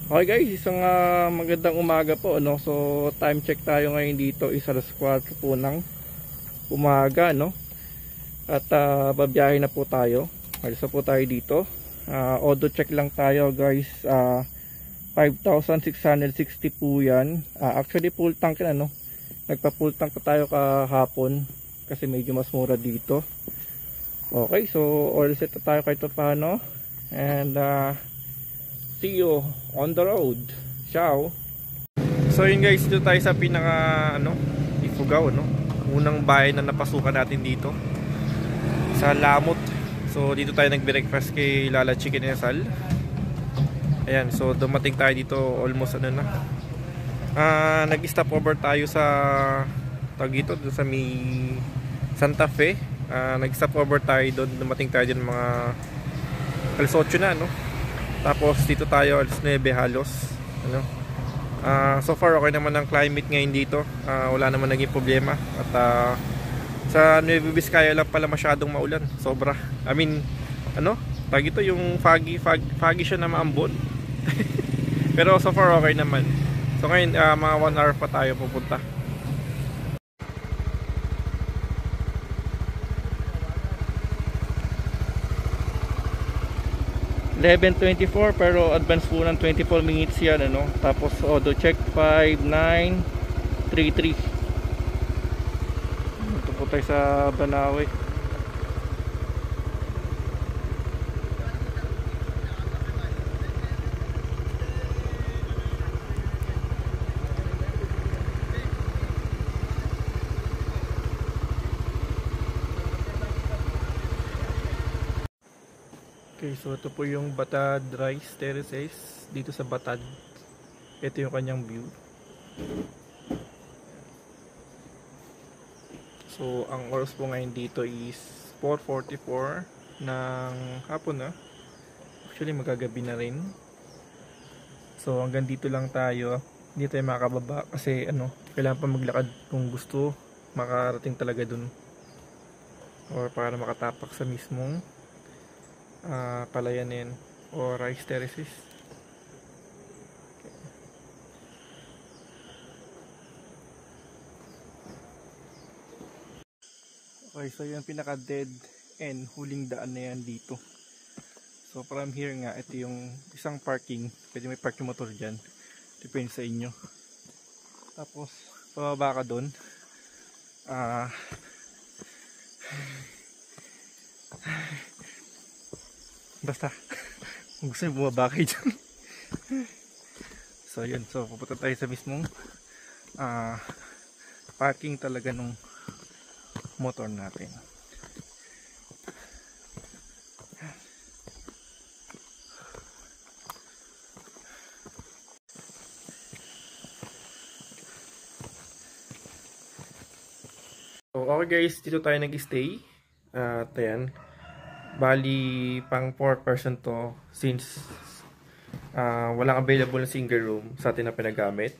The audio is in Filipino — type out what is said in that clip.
Okay guys, isang magandang umaga po, no? So time check tayo ngayon dito is 4:00 po ng umaga, no? At babiyahe na po tayo. Alis na po tayo dito. Auto check lang tayo guys. 5,660 po yan. Actually full tank na, no? Nagpa full tank pa tayo kahapon kasi medyo mas mura dito. Okay, so oil set na tayo kahit paano. And see you on the road. Ciao. So yun guys, dito tayo sa pinaka Ifugao, no? Unang bahay na napasukan natin dito sa Lamot. So dito tayo nag-breakfast kay Lala Chicken Esal. Ayan, so dumating tayo dito almost nag-stop over tayo sa dito sa may Santa Fe. Nag-stop over tayo doon, dumating tayo din mga alas 8 na, no? Tapos dito tayo alas 9 halos, ano? So far okay naman ang climate ngayon dito. Wala naman naging problema. At sa Nueva Vizcaya lang pala masyadong maulan. Sobra. I mean, ito yung foggy siya na maambon. Pero so far okay naman. So ngayon mga 1 hour pa tayo pupunta. (11:24) pero advance po ng 24 minutes yan, ano? Tapos auto check 5933. Ito po tayo sa Banawe. Okay, so ito po yung Batad Rice Terraces dito sa Batad. Ito yung kanyang view. So ang oras po ngayon dito is 4:44 ng hapon na. Actually magagabi na rin. So hanggang dito lang tayo. Hindi tayo makakababa kasi kailangan pa maglakad kung gusto makarating talaga dun. Or para makatapak sa mismong Palayanin o Rice Terraces. Okay, so yung pinaka dead end, huling daan na yan dito. So from here nga, ito yung isang parking. Pwede may park yung motor dyan, depende sa inyo. Tapos pababa ka dun. Basta kung gusto nyo bumaba kayo dyan. So yun, so pupunta tayo sa mismong parking talaga nung motor natin. So okay guys, dito tayo nag-stay. Ayan, bali pang 4 person to since walang available na single room sa atin na pinagamit.